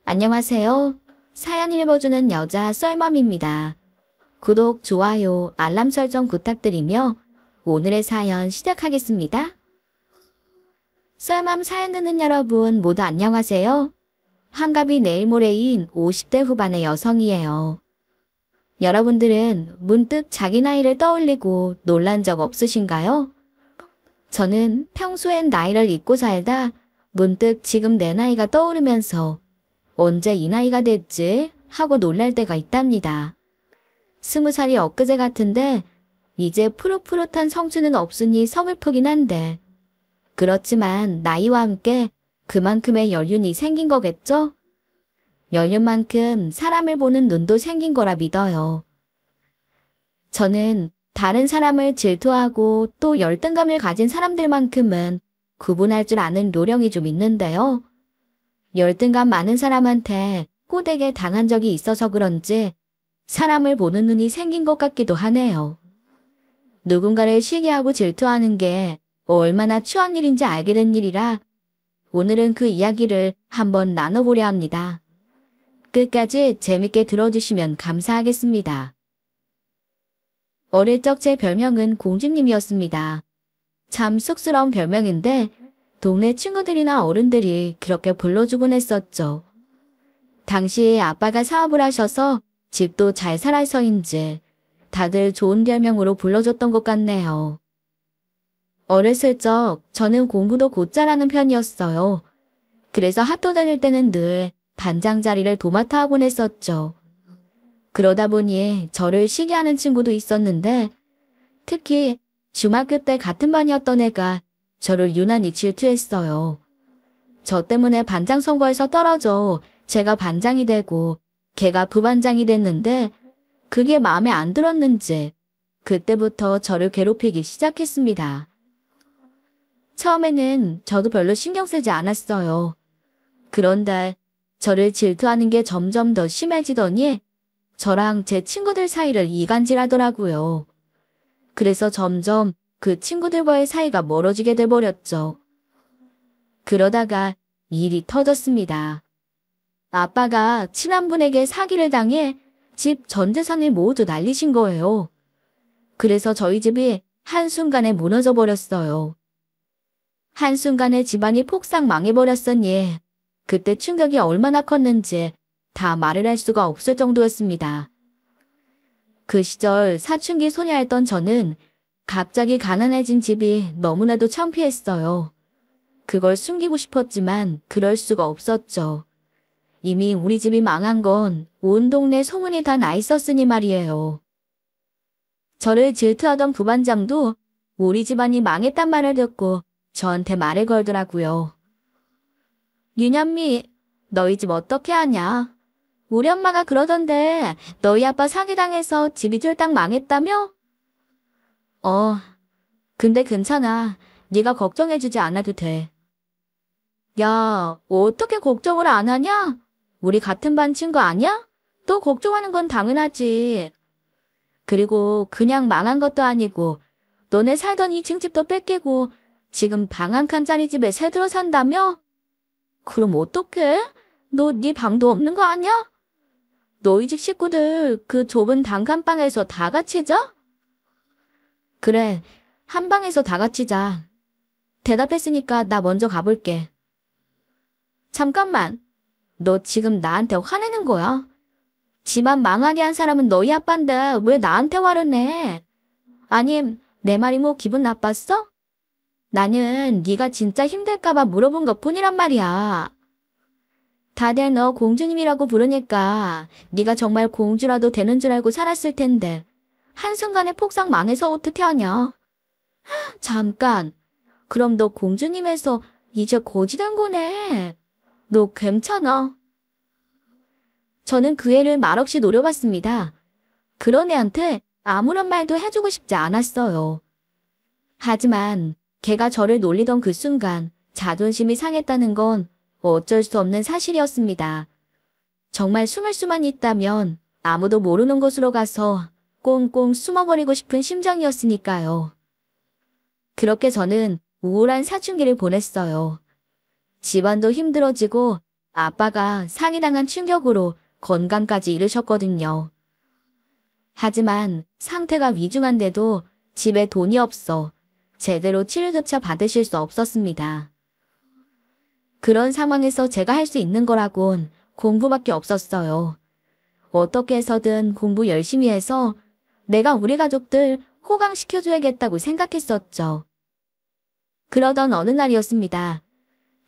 안녕하세요. 사연 읽어주는 여자 썰맘입니다. 구독, 좋아요, 알람 설정 부탁드리며 오늘의 사연 시작하겠습니다. 썰맘 사연 듣는 여러분 모두 안녕하세요. 환갑이 내일 모레인 50대 후반의 여성이에요. 여러분들은 문득 자기 나이를 떠올리고 놀란 적 없으신가요? 저는 평소엔 나이를 잊고 살다 문득 지금 내 나이가 떠오르면서 언제 이 나이가 됐지? 하고 놀랄 때가 있답니다. 20살이 엊그제 같은데 이제 푸릇푸릇한 성취는 없으니 서글프긴 한데 그렇지만 나이와 함께 그만큼의 연륜이 생긴 거겠죠? 연륜만큼 사람을 보는 눈도 생긴 거라 믿어요. 저는 다른 사람을 질투하고 또 열등감을 가진 사람들만큼은 구분할 줄 아는 요령이 좀 있는데요. 열등감 많은 사람한테 호되게 당한 적이 있어서 그런지 사람을 보는 눈이 생긴 것 같기도 하네요. 누군가를 시기하고 질투하는 게 얼마나 추한 일인지 알게 된 일이라 오늘은 그 이야기를 한번 나눠보려 합니다. 끝까지 재밌게 들어주시면 감사하겠습니다. 어릴 적 제 별명은 공주님이었습니다. 참 쑥스러운 별명인데 동네 친구들이나 어른들이 그렇게 불러주곤 했었죠. 당시에 아빠가 사업을 하셔서 집도 잘 살아서인지 다들 좋은 별명으로 불러줬던 것 같네요. 어렸을 적 저는 공부도 곧 잘하는 편이었어요. 그래서 학교 다닐 때는 늘 반장 자리를 도맡아 하곤 했었죠. 그러다 보니 저를 시기하는 친구도 있었는데 특히 중학교 때 같은 반이었던 애가 저를 유난히 질투했어요. 저 때문에 반장 선거에서 떨어져 제가 반장이 되고 걔가 부반장이 됐는데 그게 마음에 안 들었는지 그때부터 저를 괴롭히기 시작했습니다. 처음에는 저도 별로 신경 쓰지 않았어요. 그런데 저를 질투하는 게 점점 더 심해지더니 저랑 제 친구들 사이를 이간질하더라고요. 그래서 점점 그 친구들과의 사이가 멀어지게 돼버렸죠. 그러다가 일이 터졌습니다. 아빠가 친한 분에게 사기를 당해 집 전 재산을 모두 날리신 거예요. 그래서 저희 집이 한순간에 무너져 버렸어요. 한순간에 집안이 폭삭 망해버렸으니 그때 충격이 얼마나 컸는지 다 말을 할 수가 없을 정도였습니다. 그 시절 사춘기 소녀였던 저는 갑자기 가난해진 집이 너무나도 창피했어요. 그걸 숨기고 싶었지만 그럴 수가 없었죠. 이미 우리 집이 망한 건 온 동네 소문이 다 나 있었으니 말이에요. 저를 질투하던 부반장도 우리 집안이 망했단 말을 듣고 저한테 말을 걸더라고요. 유년미, 너희 집 어떻게 하냐? 우리 엄마가 그러던데 너희 아빠 사기당해서 집이 쫄딱 망했다며? 근데 괜찮아. 네가 걱정해주지 않아도 돼. 야, 어떻게 걱정을 안 하냐? 우리 같은 반 친구 아니야? 너 걱정하는 건 당연하지. 그리고 그냥 망한 것도 아니고 너네 살던 2층 집도 뺏기고 지금 방 한 칸짜리 집에 새 들어 산다며? 그럼 어떡해? 너 네 방도 없는 거 아니야? 너희 집 식구들 그 좁은 단칸방에서 다 같이 자? 그래, 한 방에서 다 같이 자. 대답했으니까 나 먼저 가볼게. 잠깐만, 너 지금 나한테 화내는 거야? 집안 망하게 한 사람은 너희 아빠인데 왜 나한테 화를 내? 아님 내 말이 뭐 기분 나빴어? 나는 네가 진짜 힘들까봐 물어본 것뿐이란 말이야. 다들 너 공주님이라고 부르니까 네가 정말 공주라도 되는 줄 알고 살았을 텐데 한순간에 폭삭 망해서 어떻게 하냐? 잠깐, 그럼 너 공주님에서 이제 거지 된 거네. 너 괜찮아? 저는 그 애를 말없이 노려봤습니다. 그런 애한테 아무런 말도 해주고 싶지 않았어요. 하지만 걔가 저를 놀리던 그 순간 자존심이 상했다는 건 어쩔 수 없는 사실이었습니다. 정말 숨을 수만 있다면 아무도 모르는 곳으로 가서 꽁꽁 숨어버리고 싶은 심정이었으니까요. 그렇게 저는 우울한 사춘기를 보냈어요. 집안도 힘들어지고 아빠가 상해당한 충격으로 건강까지 잃으셨거든요. 하지만 상태가 위중한데도 집에 돈이 없어 제대로 치료조차 받으실 수 없었습니다. 그런 상황에서 제가 할 수 있는 거라곤 공부밖에 없었어요. 어떻게 해서든 공부 열심히 해서 내가 우리 가족들 호강시켜줘야겠다고 생각했었죠. 그러던 어느 날이었습니다.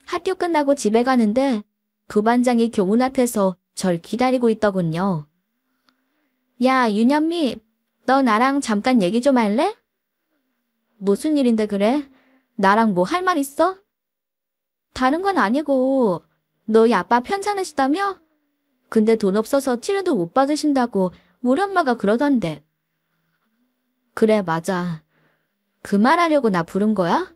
학교 끝나고 집에 가는데 부반장이 교문 앞에서 절 기다리고 있더군요. 야, 윤현미, 너 나랑 잠깐 얘기 좀 할래? 무슨 일인데 그래? 나랑 뭐 할 말 있어? 다른 건 아니고 너희 아빠 편찮으시다며? 근데 돈 없어서 치료도 못 받으신다고 우리 엄마가 그러던데. 그래, 맞아. 그 말 하려고 나 부른 거야?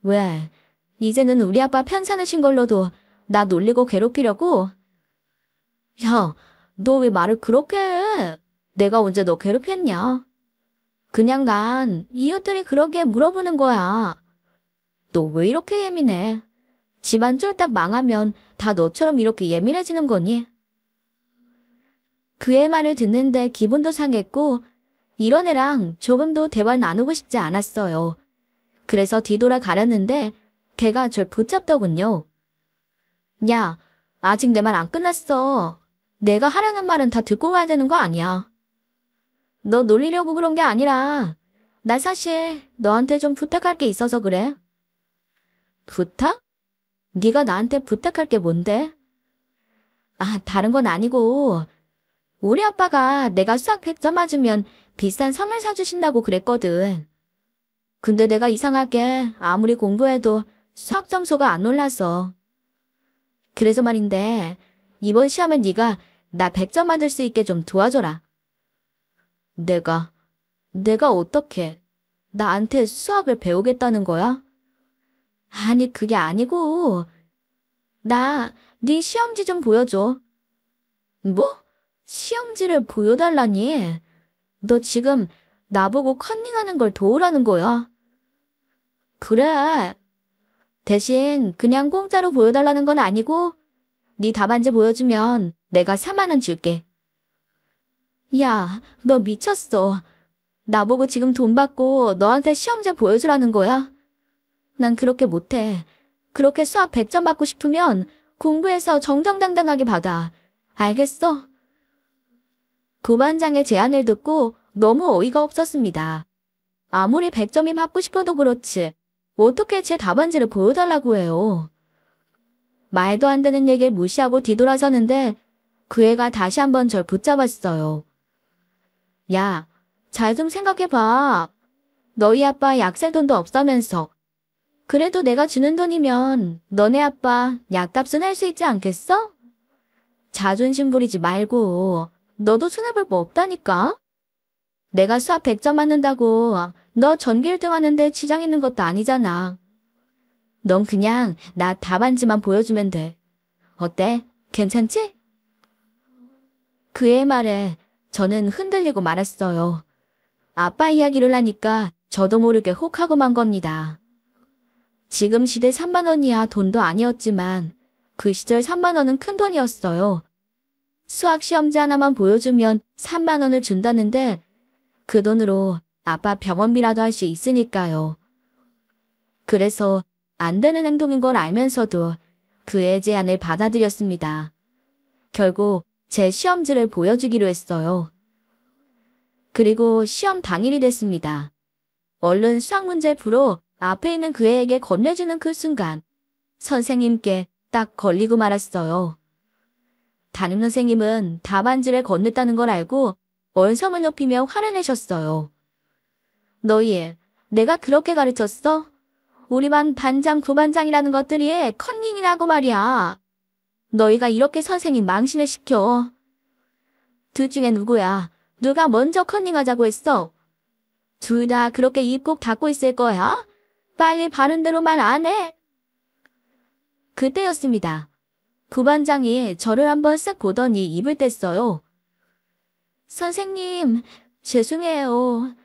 왜? 이제는 우리 아빠 편찮으신 걸로도 나 놀리고 괴롭히려고? 야, 너 왜 말을 그렇게 해? 내가 언제 너 괴롭혔냐? 그냥 난 이웃들이 그러게 물어보는 거야. 너 왜 이렇게 예민해? 집안 쫄딱 망하면 다 너처럼 이렇게 예민해지는 거니? 그의 말을 듣는데 기분도 상했고 이런 애랑 조금도 대화 나누고 싶지 않았어요. 그래서 뒤돌아 가렸는데 걔가 절 붙잡더군요. 야, 아직 내 말 안 끝났어. 내가 하려는 말은 다 듣고 가야 되는 거 아니야. 너 놀리려고 그런 게 아니라 나 사실 너한테 좀 부탁할 게 있어서 그래. 부탁? 네가 나한테 부탁할 게 뭔데? 아, 다른 건 아니고 우리 아빠가 내가 수학 100점 맞으면 비싼 선물 사주신다고 그랬거든. 근데 내가 이상하게 아무리 공부해도 수학 점수가 안 올라서. 그래서 말인데 이번 시험엔 네가 나 100점 만들 수 있게 좀 도와줘라. 내가 어떻게 나한테 수학을 배우겠다는 거야? 아니, 그게 아니고 네 시험지 좀 보여줘. 뭐? 시험지를 보여달라니? 너 지금 나보고 컨닝하는 걸 도우라는 거야? 그래. 대신 그냥 공짜로 보여달라는 건 아니고 네 답안지 보여주면 내가 4만 원 줄게. 야, 너 미쳤어. 나보고 지금 돈 받고 너한테 시험지 보여주라는 거야? 난 그렇게 못해. 그렇게 수학 100점 받고 싶으면 공부해서 정정당당하게 받아. 알겠어? 부반장의 제안을 듣고 너무 어이가 없었습니다. 아무리 100점이 받고 싶어도 그렇지. 어떻게 제 답안지를 보여달라고 해요. 말도 안 되는 얘기를 무시하고 뒤돌아서는데 그 애가 다시 한번 절 붙잡았어요. 야, 잘 좀 생각해봐. 너희 아빠 약 살 돈도 없다면서. 그래도 내가 주는 돈이면 너네 아빠 약값은 할 수 있지 않겠어? 자존심 부리지 말고 너도 손해볼 거 없다니까? 내가 수학 100점 맞는다고 너 전교 1등 하는데 지장 있는 것도 아니잖아. 넌 그냥 나 답안지만 보여주면 돼. 어때? 괜찮지? 그의 말에 저는 흔들리고 말았어요. 아빠 이야기를 하니까 저도 모르게 혹하고 만 겁니다. 지금 시대 3만 원이야 돈도 아니었지만 그 시절 3만 원은 큰 돈이었어요. 수학 시험지 하나만 보여주면 3만 원을 준다는데 그 돈으로 아빠 병원비라도 할 수 있으니까요. 그래서 안 되는 행동인 걸 알면서도 그의 제안을 받아들였습니다. 결국 제 시험지를 보여주기로 했어요. 그리고 시험 당일이 됐습니다. 얼른 수학 문제 풀어 앞에 있는 그 애에게 건네주는 그 순간 선생님께 딱 걸리고 말았어요. 담임 선생님은 답안지를 건넸다는 걸 알고 얼성을 높이며 화를 내셨어요. 너희, 내가 그렇게 가르쳤어? 우리 반 반장, 부반장이라는 것들이 컨닝이라고 말이야. 너희가 이렇게 선생님 망신을 시켜. 둘 중에 누구야? 누가 먼저 컨닝하자고 했어? 둘 다 그렇게 입 꼭 닫고 있을 거야? 빨리 바른 대로 말 안 해? 그때였습니다. 부반장이 저를 한번 쓱 보더니 입을 뗐어요. 선생님, 죄송해요.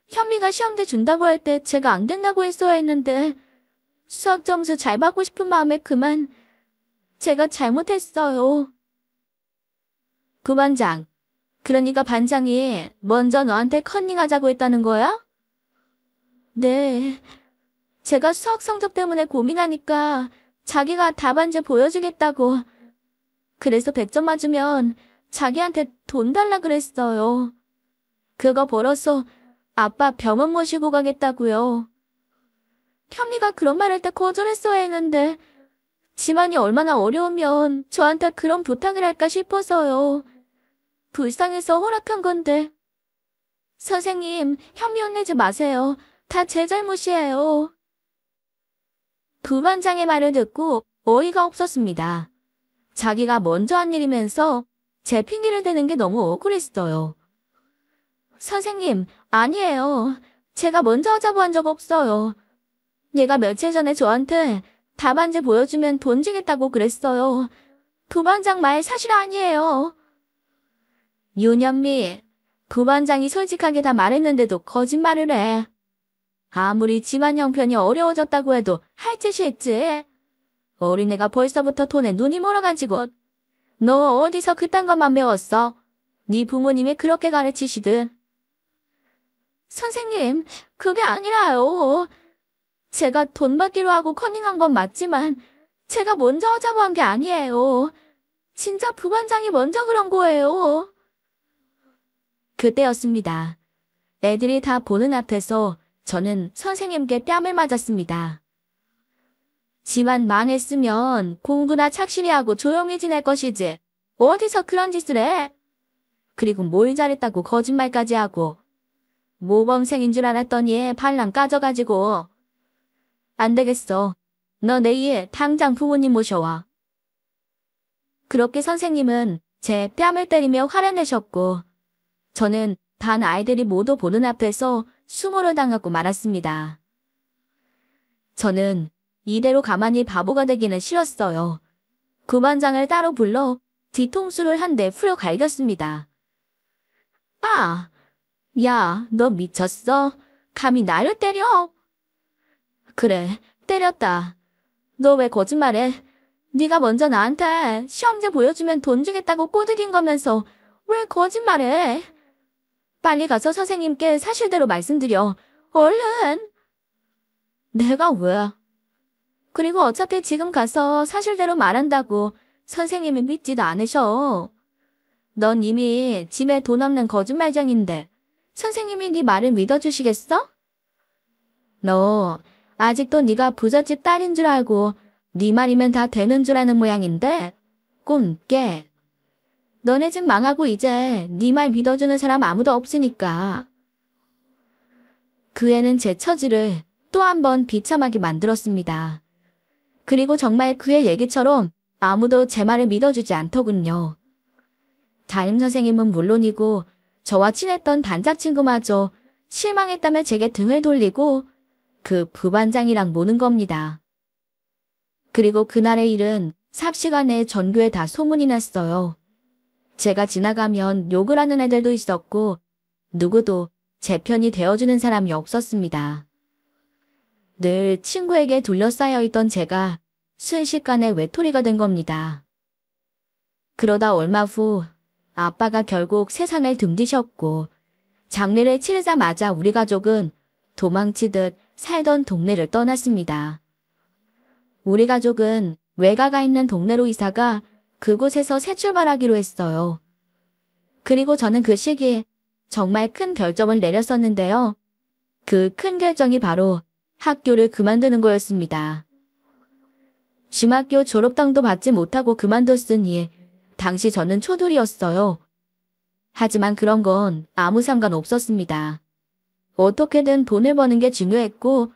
현미가 시험지 준다고 할 때 제가 안 된다고 했어야 했는데 수학 점수 잘 받고 싶은 마음에 그만. 제가 잘못했어요. 부반장, 그러니까 반장이 먼저 너한테 컨닝하자고 했다는 거야? 네. 제가 수학 성적 때문에 고민하니까 자기가 답안지 보여주겠다고. 그래서 100점 맞으면 자기한테 돈 달라 그랬어요. 그거 벌어서 아빠 병원 모시고 가겠다고요. 현미가 그런 말 할 때 거절했어야 했는데 집안이 얼마나 어려우면 저한테 그런 부탁을 할까 싶어서요. 불쌍해서 허락한 건데. 선생님, 현미 혼내지 마세요. 다 제 잘못이에요. 부반장의 말을 듣고 어이가 없었습니다. 자기가 먼저 한 일이면서 제 핑계를 대는 게 너무 억울했어요. 선생님, 아니에요. 제가 먼저 하자고 한 적 없어요. 얘가 며칠 전에 저한테 답안지 보여주면 돈 주겠다고 그랬어요. 부반장 말 사실 아니에요. 윤현미, 부반장이 솔직하게 다 말했는데도 거짓말을 해. 아무리 집안 형편이 어려워졌다고 해도 할 짓이 있지. 어린애가 벌써부터 돈에 눈이 멀어가지고. 너 어디서 그딴 것만 배웠어? 네 부모님이 그렇게 가르치시든. 선생님, 그게 아니라요. 제가 돈 받기로 하고 커닝한 건 맞지만 제가 먼저 하자고 한 게 아니에요. 진짜 부반장이 먼저 그런 거예요. 그때였습니다. 애들이 다 보는 앞에서 저는 선생님께 뺨을 맞았습니다. 집안 망했으면 공부나 착실히 하고 조용히 지낼 것이지. 어디서 그런 짓을 해? 그리고 뭘 잘했다고 거짓말까지 하고. 모범생인 줄 알았더니 발랑 까져가지고. 안 되겠어. 너 내일 당장 부모님 모셔와. 그렇게 선생님은 제 뺨을 때리며 화를 내셨고 저는 반 아이들이 모두 보는 앞에서 수모를 당하고 말았습니다. 저는 이대로 가만히 바보가 되기는 싫었어요. 부반장을 따로 불러 뒤통수를 한 대 후려 갈겼습니다. 아! 야, 너 미쳤어? 감히 나를 때려? 그래, 때렸다. 너 왜 거짓말해? 네가 먼저 나한테 시험지 보여주면 돈 주겠다고 꼬드긴 거면서 왜 거짓말해? 빨리 가서 선생님께 사실대로 말씀드려. 얼른! 내가 왜? 그리고 어차피 지금 가서 사실대로 말한다고 선생님이 믿지도 않으셔. 넌 이미 집에 돈 없는 거짓말쟁인데 선생님이 네 말을 믿어주시겠어? 너 아직도 네가 부잣집 딸인 줄 알고 네 말이면 다 되는 줄 아는 모양인데 꿈 깨. 너네 집 망하고 이제 네 말 믿어주는 사람 아무도 없으니까. 그 애는 제 처지를 또 한 번 비참하게 만들었습니다. 그리고 정말 그의 얘기처럼 아무도 제 말을 믿어주지 않더군요. 담임 선생님은 물론이고 저와 친했던 단짝 친구마저 실망했다며 제게 등을 돌리고 그 부반장이랑 모는 겁니다. 그리고 그날의 일은 삽시간에 전교에 다 소문이 났어요. 제가 지나가면 욕을 하는 애들도 있었고 누구도 제 편이 되어주는 사람이 없었습니다. 늘 친구에게 둘러싸여 있던 제가 순식간에 외톨이가 된 겁니다. 그러다 얼마 후 아빠가 결국 세상을 등지셨고 장례를 치르자마자 우리 가족은 도망치듯 살던 동네를 떠났습니다. 우리 가족은 외가가 있는 동네로 이사가 그곳에서 새 출발하기로 했어요. 그리고 저는 그 시기에 정말 큰 결정을 내렸었는데요. 그 큰 결정이 바로 학교를 그만두는 거였습니다. 중학교 졸업장도 받지 못하고 그만뒀으니 당시 저는 초졸이었어요. 하지만 그런 건 아무 상관 없었습니다. 어떻게든 돈을 버는 게 중요했고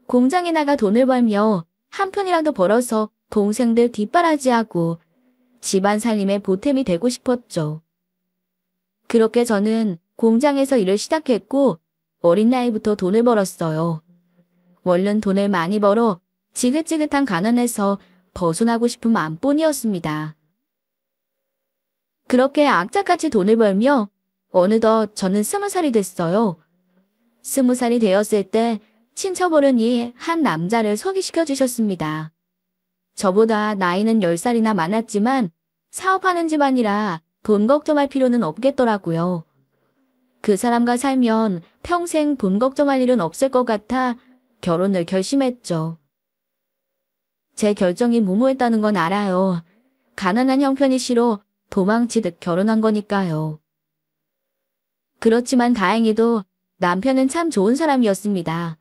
공장에 나가 돈을 벌며 한 푼이라도 벌어서 동생들 뒷바라지하고 집안 살림에 보탬이 되고 싶었죠. 그렇게 저는 공장에서 일을 시작했고 어린 나이부터 돈을 벌었어요. 얼른 돈을 많이 벌어 지긋지긋한 가난에서 벗어나고 싶은 마음뿐이었습니다. 그렇게 악착같이 돈을 벌며 어느덧 저는 20살이 됐어요. 20살이 되었을 때 친척어른이 한 남자를 소개시켜 주셨습니다. 저보다 나이는 10살이나 많았지만 사업하는 집안이라 돈 걱정할 필요는 없겠더라고요. 그 사람과 살면 평생 돈 걱정할 일은 없을 것 같아 결혼을 결심했죠. 제 결정이 무모했다는 건 알아요. 가난한 형편이 싫어 도망치듯 결혼한 거니까요. 그렇지만 다행히도 남편은 참 좋은 사람이었습니다.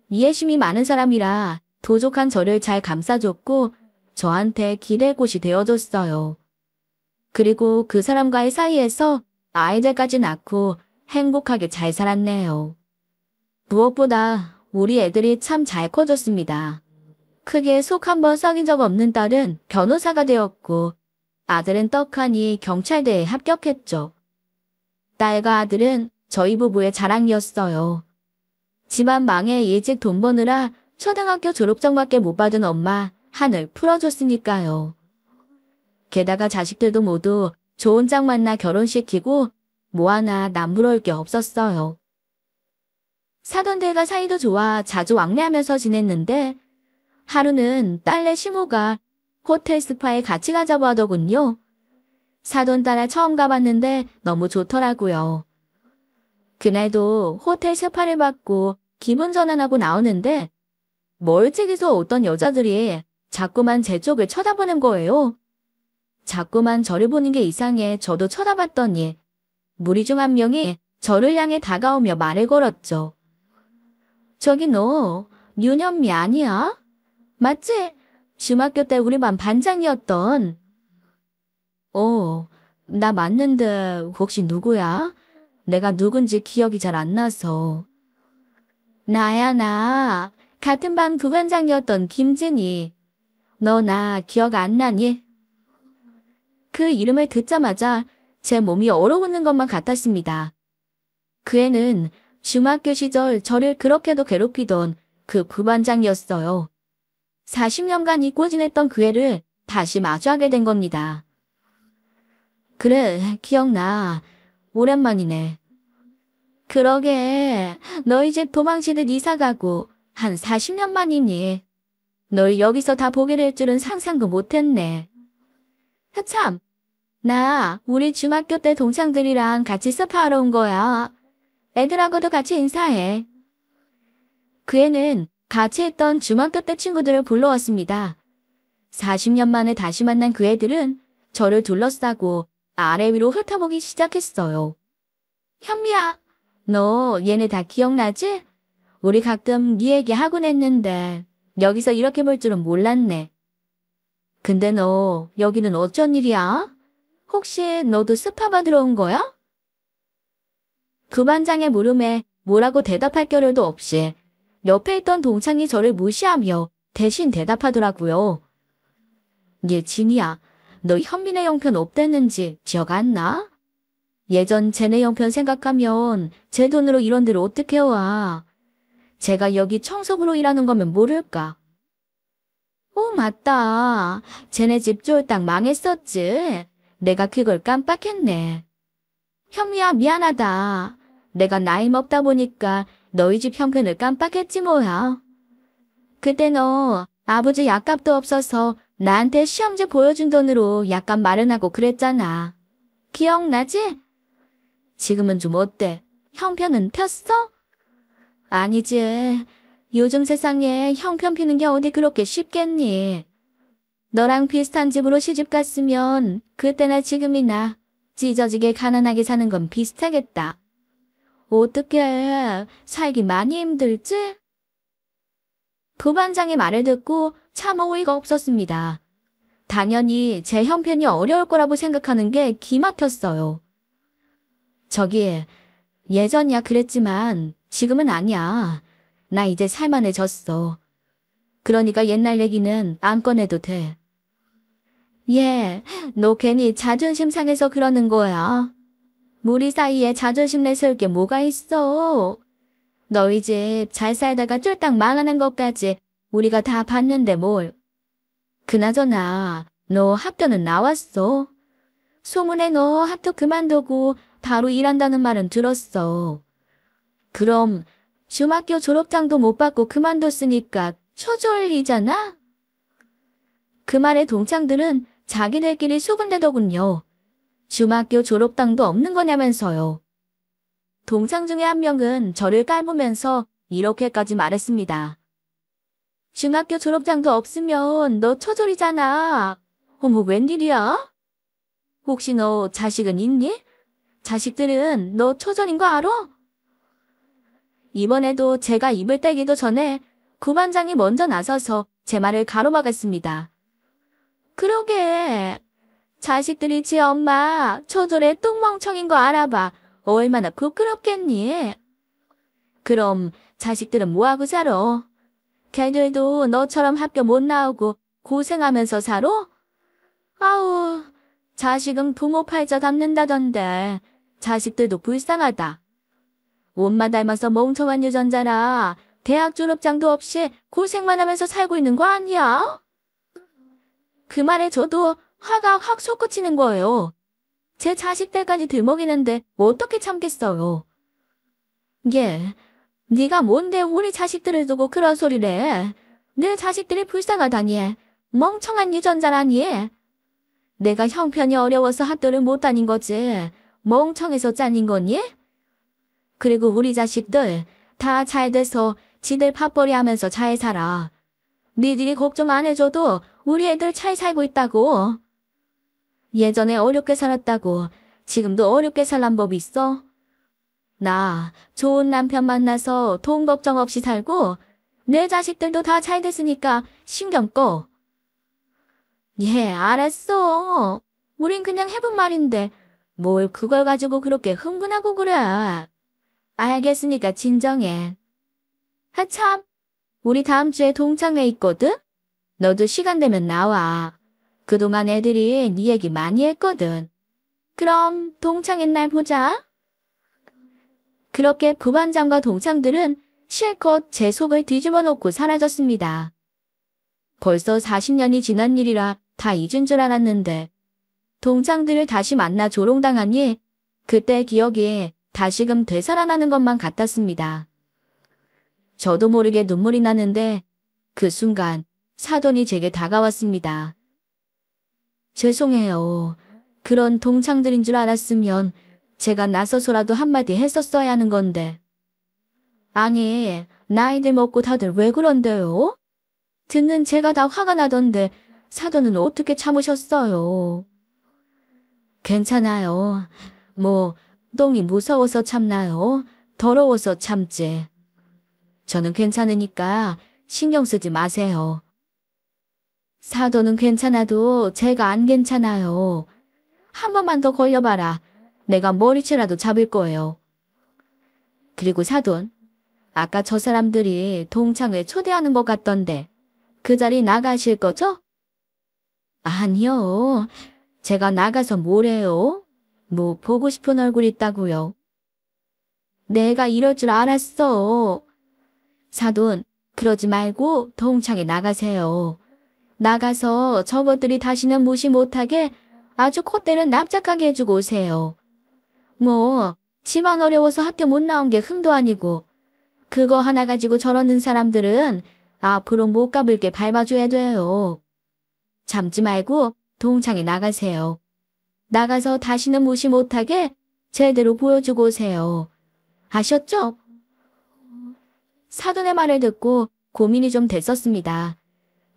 이해심이 많은 사람이라 부족한 저를 잘 감싸줬고 저한테 기댈 곳이 되어줬어요. 그리고 그 사람과의 사이에서 아이들까지 낳고 행복하게 잘 살았네요. 무엇보다 우리 애들이 참 잘 커졌습니다. 크게 속 한번 썩인 적 없는 딸은 변호사가 되었고 아들은 떡하니 경찰대에 합격했죠. 딸과 아들은 저희 부부의 자랑이었어요. 집안 망해 일찍 돈 버느라 초등학교 졸업장밖에 못 받은 엄마 한을 풀어줬으니까요. 게다가 자식들도 모두 좋은 짝 만나 결혼시키고 뭐 하나 남부러울 게 없었어요. 사돈들과 사이도 좋아 자주 왕래하면서 지냈는데 하루는 딸네 시모가 호텔 스파에 같이 가자고 하더군요. 사돈 따라 처음 가봤는데 너무 좋더라고요. 그날도 호텔 스파를 받고 기분 전환하고 나오는데 멀찍이서 어떤 여자들이 자꾸만 제 쪽을 쳐다보는 거예요. 자꾸만 저를 보는 게 이상해 저도 쳐다봤더니 무리 중 한 명이 저를 향해 다가오며 말을 걸었죠. 저기 너 유년미 아니야? 맞지? 중학교 때 우리 반 반장이었던. 나 맞는데 혹시 누구야? 내가 누군지 기억이 잘 안 나서. 나야 나. 같은 반 부반장이었던 김진희. 너 나 기억 안 나니? 그 이름을 듣자마자 제 몸이 얼어붙는 것만 같았습니다. 그 애는 중학교 시절 저를 그렇게도 괴롭히던 그 부반장이었어요. 40년간 잊고 지냈던 그 애를 다시 마주하게 된 겁니다. 그래, 기억나. 오랜만이네. 그러게, 너희 집 도망치듯 이사가고 한 40년 만이니. 널 여기서 다 보게 될 줄은 상상도 못했네. 참, 나 우리 중학교 때 동창들이랑 같이 스파하러 온 거야. 애들하고도 같이 인사해. 그 애는 같이 했던 중학교 때 친구들을 불러왔습니다. 40년 만에 다시 만난 그 애들은 저를 둘러싸고 아래 위로 훑어보기 시작했어요. 현미야, 너 얘네 다 기억나지? 우리 가끔 네 얘기 하곤 했는데 여기서 이렇게 볼 줄은 몰랐네. 근데 너 여기는 어쩐 일이야? 혹시 너도 스파 받으러 온 거야? 그 반장의 물음에 뭐라고 대답할 겨를도 없이 옆에 있던 동창이 저를 무시하며 대신 대답하더라고요. 얘 진이야, 너 현민의 형편 없댔는지 기억 안 나? 예전 쟤네 형편 생각하면 제 돈으로 이런 데를 어떻게 와. 제가 여기 청소부로 일하는 거면 모를까. 맞다. 쟤네 집 쫄딱 망했었지. 내가 그걸 깜빡했네. 현미야, 미안하다. 내가 나이 먹다 보니까 너희 집 형편을 깜빡했지 뭐야. 그때 너 아버지 약값도 없어서 나한테 시험지 보여준 돈으로 약값 마련하고 그랬잖아. 기억나지? 지금은 좀 어때? 형편은 폈어? 아니지. 요즘 세상에 형편 피는 게 어디 그렇게 쉽겠니? 너랑 비슷한 집으로 시집 갔으면 그때나 지금이나 찢어지게 가난하게 사는 건 비슷하겠다. 어떡해. 살기 많이 힘들지? 부반장의 말을 듣고 참 어이가 없었습니다. 당연히 제 형편이 어려울 거라고 생각하는 게 기막혔어요. 저기, 예전이야 그랬지만 지금은 아니야. 나 이제 살만해졌어. 그러니까 옛날 얘기는 안 꺼내도 돼. 너 괜히 자존심 상해서 그러는 거야. 우리 사이에 자존심 내세울 게 뭐가 있어. 너희 집 잘 살다가 쫄딱 망하는 것까지 우리가 다 봤는데 뭘. 그나저나 너 학교는 나왔어. 소문에 너 학교 그만두고 바로 일한다는 말은 들었어. 그럼 중학교 졸업장도 못 받고 그만뒀으니까 초졸이잖아? 그 말에 동창들은 자기들끼리 수군대더군요. 중학교 졸업장도 없는 거냐면서요. 동창 중에 한 명은 저를 깔보면서 이렇게까지 말했습니다. 중학교 졸업장도 없으면 너 처절이잖아. 어머, 웬일이야? 혹시 너 자식은 있니? 자식들은 너 처절인 거 알아? 이번에도 제가 입을 떼기도 전에 구반장이 먼저 나서서 제 말을 가로막았습니다. 그러게. 자식들이 지 엄마 처절에 똥멍청인 거 알아봐. 얼마나 부끄럽겠니? 그럼 자식들은 뭐하고 살아? 걔들도 너처럼 학교 못 나오고 고생하면서 살아? 아우, 자식은 부모 팔자 닮는다던데 자식들도 불쌍하다. 엄마 닮아서 멍청한 유전자라 대학 졸업장도 없이 고생만 하면서 살고 있는 거 아니야? 그 말에 저도 화가 확 솟구치는 거예요. 제 자식들까지 들먹이는데 어떻게 참겠어요. 예, 네가 뭔데 우리 자식들을 두고 그런 소리를 해. 내 자식들이 불쌍하다니. 멍청한 유전자라니. 내가 형편이 어려워서 학교를 못 다닌 거지. 멍청해서 짠인 거니? 그리고 우리 자식들 다 잘 돼서 지들 밥벌이 하면서 잘 살아. 니들이 걱정 안 해줘도 우리 애들 잘 살고 있다고. 예전에 어렵게 살았다고 지금도 어렵게 살란 법 있어? 나 좋은 남편 만나서 돈 걱정 없이 살고 내 자식들도 다 잘 됐으니까 신경 꺼. 예, 알았어. 우린 그냥 해본 말인데 뭘 그걸 가지고 그렇게 흥분하고 그래. 알겠으니까 진정해. 하참, 우리 다음 주에 동창회 있거든? 너도 시간 되면 나와. 그동안 애들이 네 얘기 많이 했거든. 그럼 동창회 날 보자. 그렇게 부반장과 동창들은 실컷 제 속을 뒤집어 놓고 사라졌습니다. 벌써 40년이 지난 일이라 다 잊은 줄 알았는데 동창들을 다시 만나 조롱당하니 그때 기억이 다시금 되살아나는 것만 같았습니다. 저도 모르게 눈물이 나는데 그 순간 사돈이 제게 다가왔습니다. 죄송해요. 그런 동창들인 줄 알았으면 제가 나서서라도 한마디 했었어야 하는 건데. 아니, 나이들 먹고 다들 왜 그런데요? 듣는 제가 다 화가 나던데 사돈은 어떻게 참으셨어요? 괜찮아요. 뭐 똥이 무서워서 참나요? 더러워서 참지. 저는 괜찮으니까 신경 쓰지 마세요. 사돈은 괜찮아도 제가 안 괜찮아요. 한 번만 더 걸려봐라. 내가 머리채라도 잡을 거예요. 그리고 사돈, 아까 저 사람들이 동창회 초대하는 것 같던데 그 자리 나가실 거죠? 아니요. 제가 나가서 뭘 해요? 뭐 보고 싶은 얼굴 있다고요. 내가 이럴 줄 알았어. 사돈, 그러지 말고 동창회 나가세요. 나가서 저것들이 다시는 무시 못하게 아주 콧대를 납작하게 해주고 오세요. 뭐 집안 어려워서 학교 못 나온 게 흠도 아니고 그거 하나 가지고 저러는 사람들은 앞으로 못 가불게 밟아줘야 돼요. 참지 말고 동창회 나가세요. 나가서 다시는 무시 못하게 제대로 보여주고 오세요. 아셨죠? 사돈의 말을 듣고 고민이 좀 됐었습니다.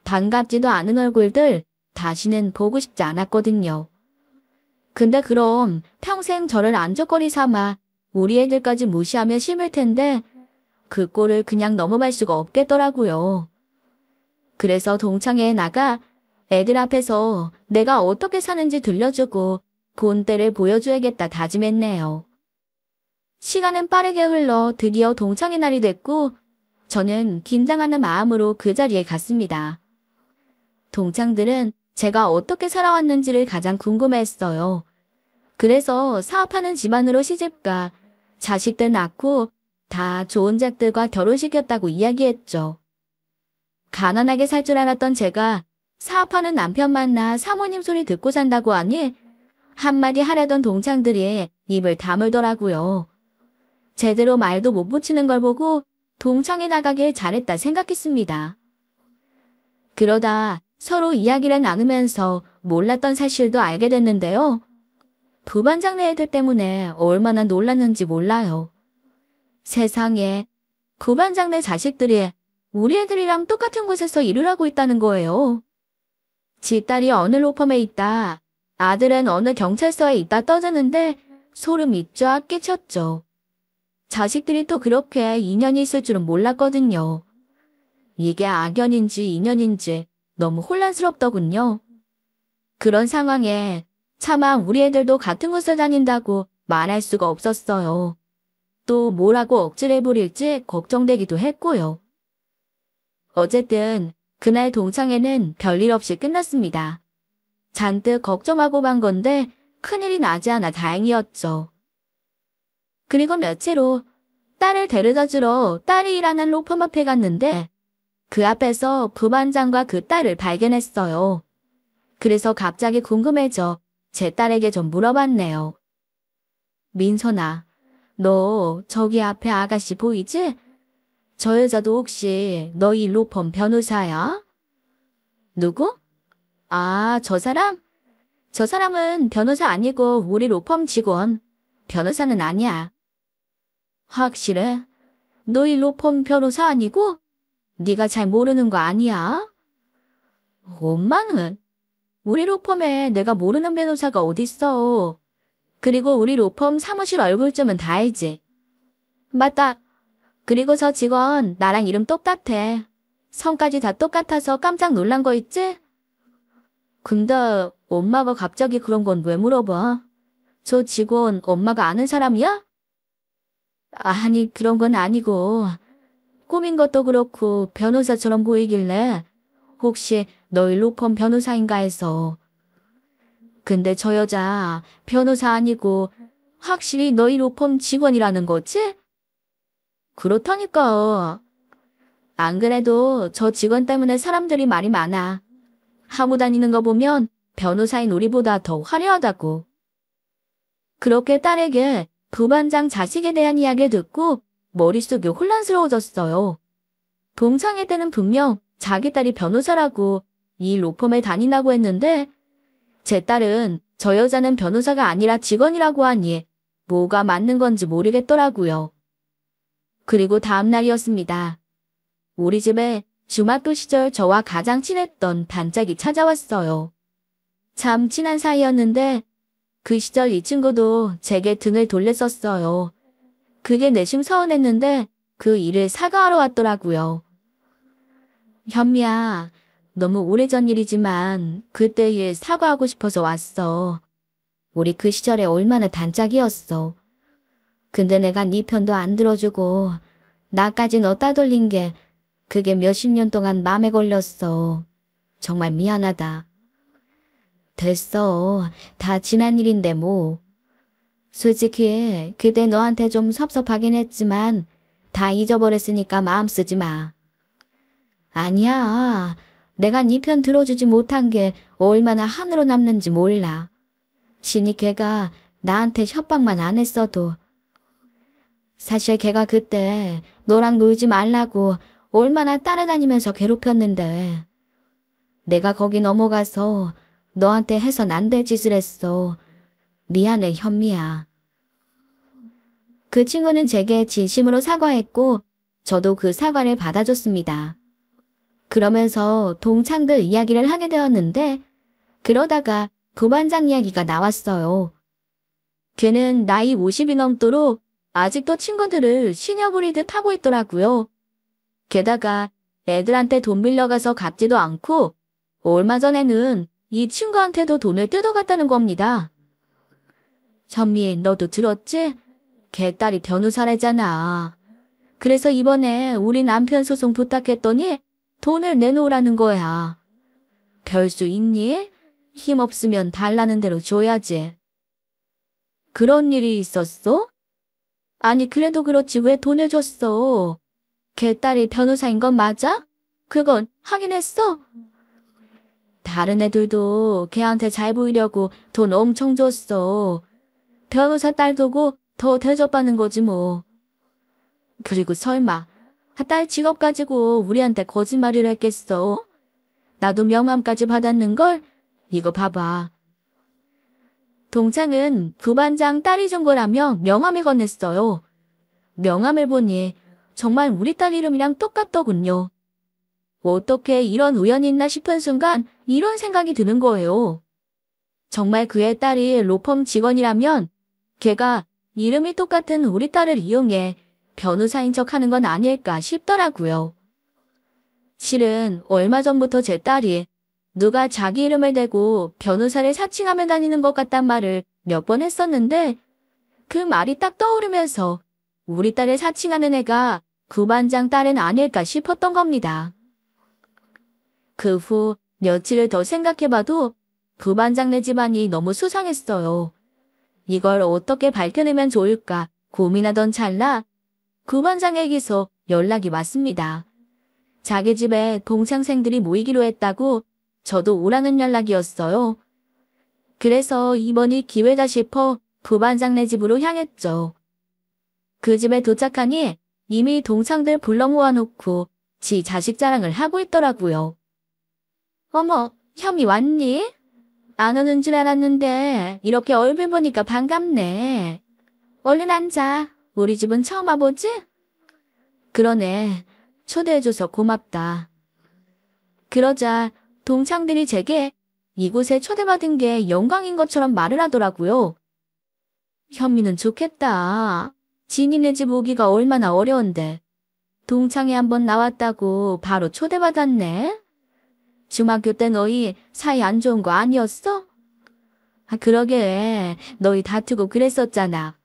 반갑지도 않은 얼굴들 다시는 보고 싶지 않았거든요. 근데 그럼 평생 저를 안적거리 삼아 우리 애들까지 무시하며 심을 텐데 그 꼴을 그냥 넘어갈 수가 없겠더라고요. 그래서 동창회에 나가 애들 앞에서 내가 어떻게 사는지 들려주고 본때를 보여줘야겠다 다짐했네요. 시간은 빠르게 흘러 드디어 동창회 날이 됐고 저는 긴장하는 마음으로 그 자리에 갔습니다. 동창들은 제가 어떻게 살아왔는지를 가장 궁금해했어요. 그래서 사업하는 집안으로 시집가 자식들 낳고 다 좋은 짝들과 결혼시켰다고 이야기했죠. 가난하게 살 줄 알았던 제가 사업하는 남편 만나 사모님 소리 듣고 산다고 하니 한마디 하려던 동창들이 입을 다물더라고요. 제대로 말도 못 붙이는 걸 보고 동창회 나가길 잘했다 생각했습니다. 그러다 서로 이야기를 나누면서 몰랐던 사실도 알게 됐는데요. 부반장네 애들 때문에 얼마나 놀랐는지 몰라요. 세상에, 부반장네 자식들이 우리 애들이랑 똑같은 곳에서 일을 하고 있다는 거예요. 지 딸이 어느 로펌에 있다, 아들은 어느 경찰서에 있다 떠드는데 소름이 쫙 끼쳤죠. 자식들이 또 그렇게 인연이 있을 줄은 몰랐거든요. 이게 악연인지 인연인지 너무 혼란스럽더군요. 그런 상황에 차마 우리 애들도 같은 곳을 다닌다고 말할 수가 없었어요. 또 뭐라고 억지를 부릴지 걱정되기도 했고요. 어쨌든 그날 동창회는 별일 없이 끝났습니다. 잔뜩 걱정하고 만 건데 큰일이 나지 않아 다행이었죠. 그리고 며칠 후 딸을 데려다 주러 딸이 일하는 로펌 앞에 갔는데 그 앞에서 부반장과 그 딸을 발견했어요. 그래서 갑자기 궁금해져 제 딸에게 좀 물어봤네요. 민선아, 너 저기 앞에 아가씨 보이지? 저 여자도 혹시 너희 로펌 변호사야? 누구? 아, 저 사람? 저 사람은 변호사 아니고 우리 로펌 직원. 변호사는 아니야. 확실해? 너희 로펌 변호사 아니고? 네가 잘 모르는 거 아니야? 엄마는? 우리 로펌에 내가 모르는 변호사가 어딨어. 그리고 우리 로펌 사무실 얼굴쯤은 다 알지. 맞다. 그리고 저 직원 나랑 이름 똑같아. 성까지 다 똑같아서 깜짝 놀란 거 있지? 근데 엄마가 갑자기 그런 건 왜 물어봐? 저 직원 엄마가 아는 사람이야? 아니, 그런 건 아니고 꾸민 것도 그렇고 변호사처럼 보이길래 혹시 너희 로펌 변호사인가 해서. 근데 저 여자 변호사 아니고 확실히 너희 로펌 직원이라는 거지? 그렇다니까. 안 그래도 저 직원 때문에 사람들이 말이 많아. 하고 다니는 거 보면 변호사인 우리보다 더 화려하다고. 그렇게 딸에게 부반장 자식에 대한 이야기를 듣고 머릿속이 혼란스러워졌어요. 동창회 때는 분명 자기 딸이 변호사라고 이 로펌에 다닌다고 했는데 제 딸은 저 여자는 변호사가 아니라 직원이라고 하니 뭐가 맞는 건지 모르겠더라고요. 그리고 다음 날이었습니다. 우리 집에 중학교 시절 저와 가장 친했던 단짝이 찾아왔어요. 참 친한 사이였는데 그 시절 이 친구도 제게 등을 돌렸었어요. 그게 내심 서운했는데 그 일을 사과하러 왔더라고요. 현미야, 너무 오래전 일이지만 그때 일 사과하고 싶어서 왔어. 우리 그 시절에 얼마나 단짝이었어. 근데 내가 네 편도 안 들어주고 나까지 너 따돌린 게 그게 몇십 년 동안 맘에 걸렸어. 정말 미안하다. 됐어. 다 지난 일인데 뭐. 솔직히 그때 너한테 좀 섭섭하긴 했지만 다 잊어버렸으니까 마음 쓰지 마. 아니야. 내가 네 편 들어주지 못한 게 얼마나 한으로 남는지 몰라. 신이 걔가 나한테 협박만 안 했어도. 사실 걔가 그때 너랑 놀지 말라고 얼마나 따라다니면서 괴롭혔는데. 내가 거기 넘어가서 너한테 해선 안 될 짓을 했어. 미안해, 현미야. 그 친구는 제게 진심으로 사과했고 저도 그 사과를 받아줬습니다. 그러면서 동창들 이야기를 하게 되었는데 그러다가 부반장 이야기가 나왔어요. 걔는 나이 50이 넘도록 아직도 친구들을 시녀 부리듯 하고 있더라고요. 게다가 애들한테 돈 빌려가서 갚지도 않고 얼마 전에는 이 친구한테도 돈을 뜯어갔다는 겁니다. 현미, 너도 들었지? 걔 딸이 변호사래잖아. 그래서 이번에 우리 남편 소송 부탁했더니 돈을 내놓으라는 거야. 별 수 있니? 힘없으면 달라는 대로 줘야지. 그런 일이 있었어? 아니 그래도 그렇지 왜 돈을 줬어? 걔 딸이 변호사인 건 맞아? 그건 확인했어? 다른 애들도 걔한테 잘 보이려고 돈 엄청 줬어. 변호사 딸 두고 더 대접받는 거지 뭐. 그리고 설마 딸 직업 가지고 우리한테 거짓말을 했겠어? 나도 명함까지 받았는걸? 이거 봐봐. 동창은 부반장 딸이 준 거라며 명함을 건넸어요. 명함을 보니 정말 우리 딸 이름이랑 똑같더군요. 어떻게 이런 우연이 있나 싶은 순간 이런 생각이 드는 거예요. 정말 그의 딸이 로펌 직원이라면 걔가 이름이 똑같은 우리 딸을 이용해 변호사인 척하는 건 아닐까 싶더라고요. 실은 얼마 전부터 제 딸이 누가 자기 이름을 대고 변호사를 사칭하며 다니는 것 같단 말을 몇 번 했었는데 그 말이 딱 떠오르면서 우리 딸을 사칭하는 애가 부반장 딸은 아닐까 싶었던 겁니다. 그 후 며칠을 더 생각해봐도 부반장네 집안이 너무 수상했어요. 이걸 어떻게 밝혀내면 좋을까 고민하던 찰나 부반장에게서 연락이 왔습니다. 자기 집에 동창생들이 모이기로 했다고 저도 오라는 연락이었어요. 그래서 이번이 기회다 싶어 부반장네 집으로 향했죠. 그 집에 도착하니 이미 동창들 불러 모아놓고 지 자식 자랑을 하고 있더라고요. 어머, 현미 왔니? 안 오는 줄 알았는데 이렇게 얼굴 보니까 반갑네. 얼른 앉아. 우리 집은 처음 와보지? 그러네. 초대해줘서 고맙다. 그러자 동창들이 제게 이곳에 초대받은 게 영광인 것처럼 말을 하더라고요. 현미는 좋겠다. 진이네 집 오기가 얼마나 어려운데. 동창회 한번 나왔다고 바로 초대받았네. 중학교 때 너희 사이 안 좋은 거 아니었어? 아, 그러게. 너희 다투고 그랬었잖아.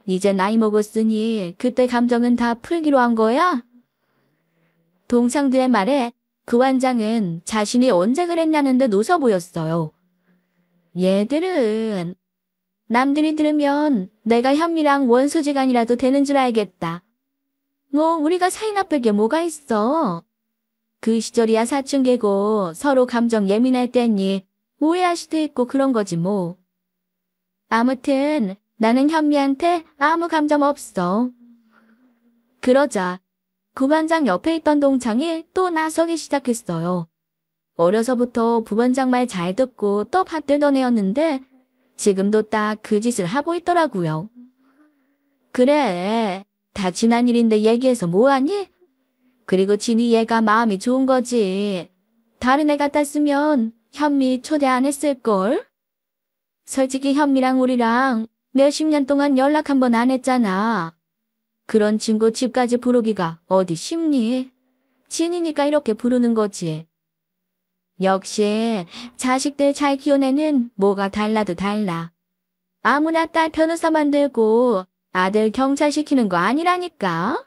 이제 나이 먹었으니 그때 감정은 다 풀기로 한 거야? 동창들의 말에 그 반장은 자신이 언제 그랬냐는 듯 웃어 보였어요. 얘들은 남들이 들으면 내가 현미랑 원수지간이라도 되는 줄 알겠다. 뭐 우리가 사이 나쁠 게 뭐가 있어. 그 시절이야 사춘기고 서로 감정 예민할 때니 오해할 수도 있고 그런 거지 뭐. 아무튼 나는 현미한테 아무 감정 없어. 그러자 부반장 옆에 있던 동창이 또 나서기 시작했어요. 어려서부터 부반장 말 잘 듣고 또 받들던 애였는데 지금도 딱 그 짓을 하고 있더라고요. 그래, 다 지난 일인데 얘기해서 뭐하니? 그리고 진이 얘가 마음이 좋은 거지. 다른 애 같았으면 현미 초대 안 했을걸? 솔직히 현미랑 우리랑 몇십 년 동안 연락 한 번 안 했잖아. 그런 친구 집까지 부르기가 어디 쉽니? 진이니까 이렇게 부르는 거지. 역시 자식들 잘 키워내는 뭐가 달라도 달라. 아무나 딸 변호사 만들고 아들 경찰 시키는 거 아니라니까.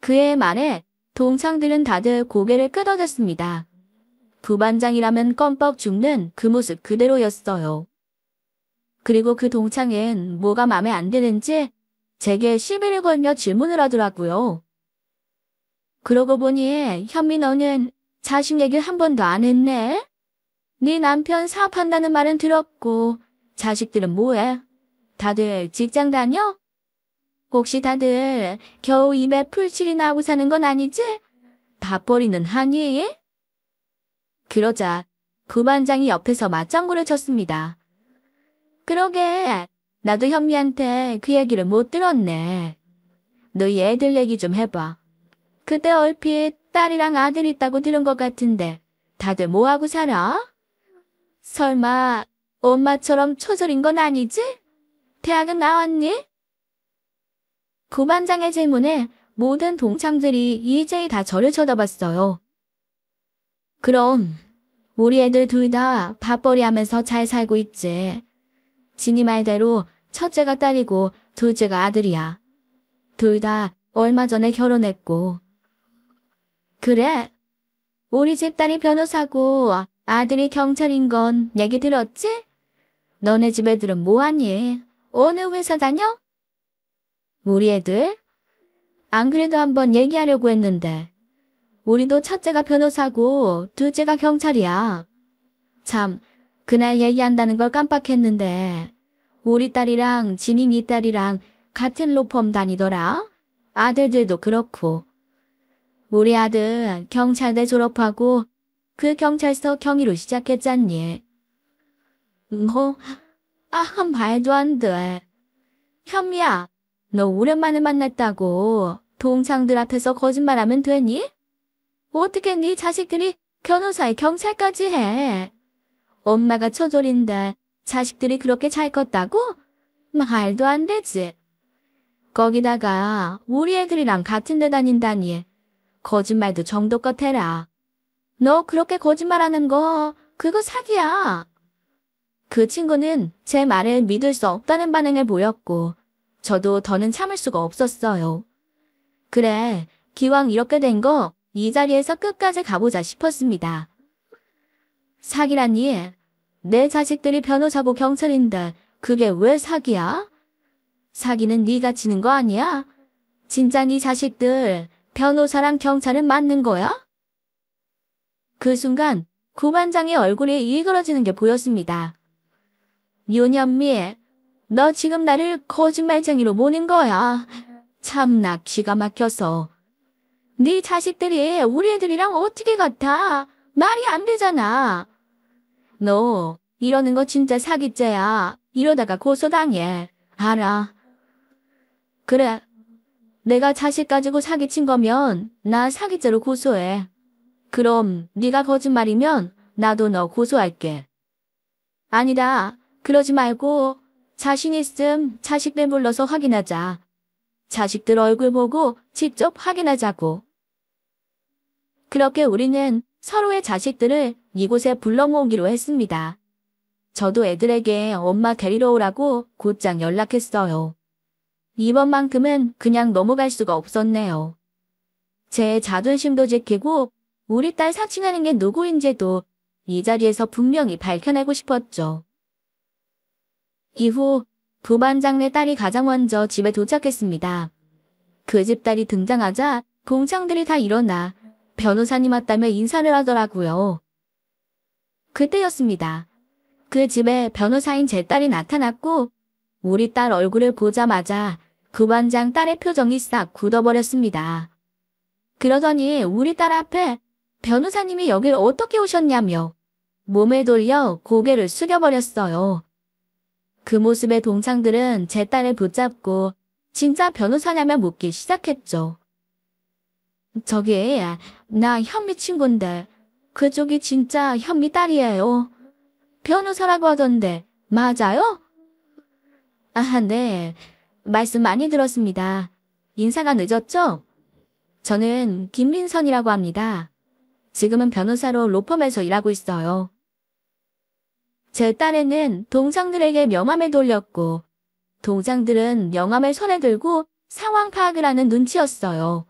그의 말에 동창들은 다들 고개를 끄덕였습니다. 부반장이라면 껌뻑 죽는 그 모습 그대로였어요. 그리고 그 동창은 뭐가 마음에 안 드는지 제게 시비를 걸며 질문을 하더라고요. 그러고 보니 현미 너는 자식 얘기를 한 번도 안 했네? 네 남편 사업한다는 말은 들었고 자식들은 뭐해? 다들 직장 다녀? 혹시 다들 겨우 입에 풀칠이나 하고 사는 건 아니지? 밥벌이는 하니? 그러자 부반장이 옆에서 맞장구를 쳤습니다. 그러게 나도 현미한테 그 얘기를 못 들었네. 너희 애들 얘기 좀 해봐. 그때 얼핏 딸이랑 아들 있다고 들은 것 같은데 다들 뭐하고 살아? 설마 엄마처럼 초졸인 건 아니지? 대학은 나왔니? 부반장의 질문에 모든 동창들이 이제야 다 저를 쳐다봤어요. 그럼 우리 애들 둘 다 밥벌이 하면서 잘 살고 있지. 진이 말대로 첫째가 딸이고 둘째가 아들이야. 둘 다 얼마 전에 결혼했고. 그래? 우리 집 딸이 변호사고 아들이 경찰인 건 얘기 들었지? 너네 집 애들은 뭐하니? 어느 회사 다녀? 우리 애들? 안 그래도 한번 얘기하려고 했는데 우리도 첫째가 변호사고 둘째가 경찰이야. 참, 그날 얘기한다는 걸 깜빡했는데 우리 딸이랑 진이 네 딸이랑 같은 로펌 다니더라. 아들들도 그렇고. 우리 아들 경찰대 졸업하고 그 경찰서 경위로 시작했잖니. 뭐? 말도 안 돼. 현미야, 너 오랜만에 만났다고 동창들 앞에서 거짓말하면 되니? 어떻게 네 자식들이 변호사에 경찰까지 해? 엄마가 처졸인데 자식들이 그렇게 잘 컸다고? 말도 안 되지. 거기다가 우리 애들이랑 같은 데 다닌다니. 거짓말도 정도껏 해라. 너 그렇게 거짓말하는 거 그거 사기야. 그 친구는 제 말을 믿을 수 없다는 반응을 보였고 저도 더는 참을 수가 없었어요. 그래, 기왕 이렇게 된 거 이 자리에서 끝까지 가보자 싶었습니다. 사기라니? 내 자식들이 변호사고 경찰인데 그게 왜 사기야? 사기는 네가 치는 거 아니야? 진짜 네 자식들 변호사랑 경찰은 맞는 거야? 그 순간 구반장의 얼굴이 일그러지는 게 보였습니다. 윤현미, 너 지금 나를 거짓말쟁이로 보는 거야. 참나 기가 막혀서. 네 자식들이 우리 애들이랑 어떻게 같아? 말이 안 되잖아. 너 이러는 거 진짜 사기죄야. 이러다가 고소당해. 알아. 그래. 내가 자식 가지고 사기친 거면 나 사기죄로 고소해. 그럼 네가 거짓말이면 나도 너 고소할게. 아니다. 그러지 말고 자신 있음 자식들 불러서 확인하자. 자식들 얼굴 보고 직접 확인하자고. 그렇게 우리는 서로의 자식들을 이곳에 불러 모으기로 했습니다. 저도 애들에게 엄마 데리러 오라고 곧장 연락했어요. 이번만큼은 그냥 넘어갈 수가 없었네요. 제 자존심도 지키고 우리 딸 사칭하는 게 누구인지도 이 자리에서 분명히 밝혀내고 싶었죠. 이후 부반장네 딸이 가장 먼저 집에 도착했습니다. 그 집 딸이 등장하자 공장들이 다 일어나 변호사님 왔다며 인사를 하더라고요. 그때였습니다. 그 집에 변호사인 제 딸이 나타났고 우리 딸 얼굴을 보자마자 부반장 딸의 표정이 싹 굳어버렸습니다. 그러더니 우리 딸 앞에 변호사님이 여길 어떻게 오셨냐며 몸을 돌려 고개를 숙여버렸어요. 그 모습에 동창들은 제 딸을 붙잡고 진짜 변호사냐며 묻기 시작했죠. 저기, 나 현미 친구인데 그쪽이 진짜 현미 딸이에요. 변호사라고 하던데 맞아요? 네. 말씀 많이 들었습니다. 인사가 늦었죠? 저는 김민선이라고 합니다. 지금은 변호사로 로펌에서 일하고 있어요. 제 딸에는 동창들에게 명함을 돌렸고 동창들은 명함을 손에 들고 상황 파악을 하는 눈치였어요.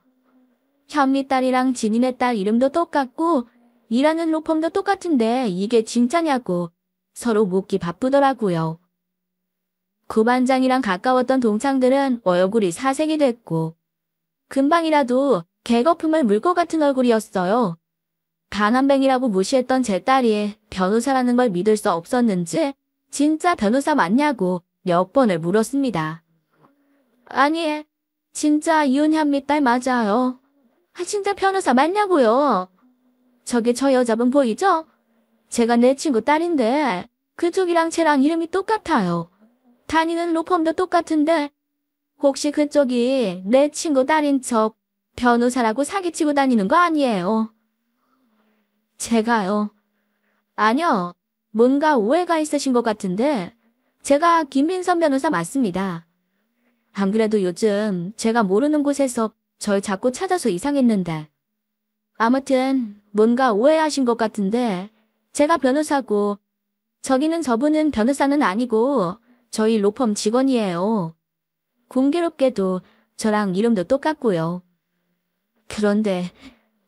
현미 딸이랑 진인의 딸 이름도 똑같고 일하는 로펌도 똑같은데 이게 진짜냐고 서로 묻기 바쁘더라고요. 구반장이랑 가까웠던 동창들은 얼굴이 사색이 됐고 금방이라도 개거품을 물 것 같은 얼굴이었어요. 가난뱅이라고 무시했던 제 딸이 변호사라는 걸 믿을 수 없었는지 진짜 변호사 맞냐고 몇 번을 물었습니다. 아니, 진짜 이은현미 딸 맞아요. 진짜 변호사 맞냐고요. 저기 저 여자분 보이죠? 제가 내 친구 딸인데 그쪽이랑 쟤랑 이름이 똑같아요. 다니는 로펌도 똑같은데 혹시 그쪽이 내 친구 딸인 척 변호사라고 사기치고 다니는 거 아니에요? 제가요? 아니요. 뭔가 오해가 있으신 것 같은데 제가 김민선 변호사 맞습니다. 안 그래도 요즘 제가 모르는 곳에서 절 자꾸 찾아서 이상했는데 아무튼 뭔가 오해하신 것 같은데 제가 변호사고 저기는 저분은 변호사는 아니고 저희 로펌 직원이에요. 공교롭게도 저랑 이름도 똑같고요. 그런데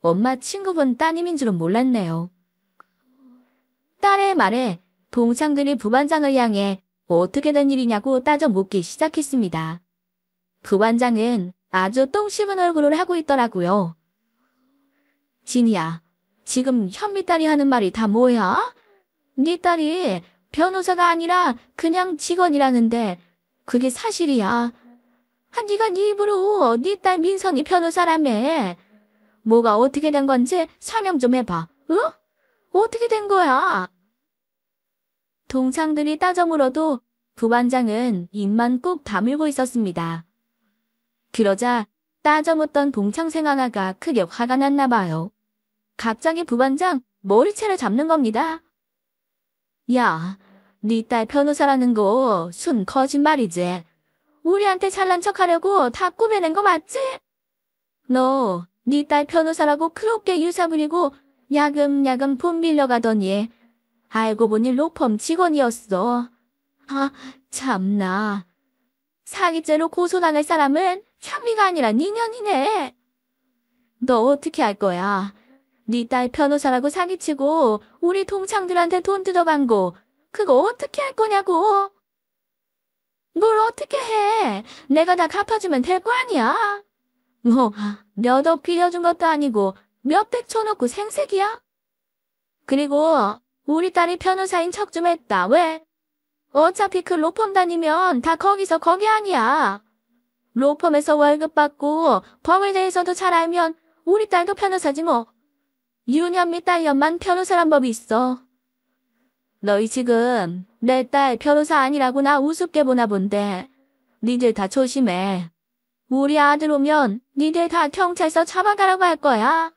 엄마 친구분 따님인 줄은 몰랐네요. 딸의 말에 동창들이 부반장을 향해 어떻게 된 일이냐고 따져 묻기 시작했습니다. 부반장은 아주 똥 씹은 얼굴을 하고 있더라고요. 진이야, 지금 현미 딸이 하는 말이 다 뭐야? 네 딸이 변호사가 아니라 그냥 직원이라는데 그게 사실이야. 네가 네 입으로 네 딸 민선이 변호사라며. 뭐가 어떻게 된 건지 설명 좀 해봐. 응? 어떻게 된 거야? 동창들이 따져 물어도 부반장은 입만 꾹 다물고 있었습니다. 그러자 따져 묻던 동창생 하나가 크게 화가 났나 봐요. 갑자기 부반장 머리채를 잡는 겁니다. 야, 네 딸 변호사라는 거 순 거짓말이지. 우리한테 잘난 척하려고 다 꾸며낸 거 맞지? 너 네 딸 변호사라고 그렇게 유사 부리고 야금야금 돈 빌려가더니 알고 보니 로펌 직원이었어. 아, 참나. 사기죄로 고소당할 사람은 현미가 아니라 니년이네. 너 어떻게 할 거야? 네 딸 변호사라고 사기치고 우리 동창들한테 돈 뜯어간 거 그거 어떻게 할 거냐고. 뭘 어떻게 해? 내가 다 갚아주면 될 거 아니야. 뭐 몇 억 빌려준 것도 아니고 몇백 쳐놓고 생색이야? 그리고 우리 딸이 변호사인 척 좀 했다. 왜? 어차피 그 로펌 다니면 다 거기서 거기 아니야. 로펌에서 월급 받고 법에 대해서도 잘 알면 우리 딸도 변호사지 뭐. 유년미 딸년만 변호사란 법이 있어. 너희 지금 내 딸 변호사 아니라고 나 우습게 보나 본데 니들 다 조심해. 우리 아들 오면 니들 다 경찰서 잡아가라고 할 거야.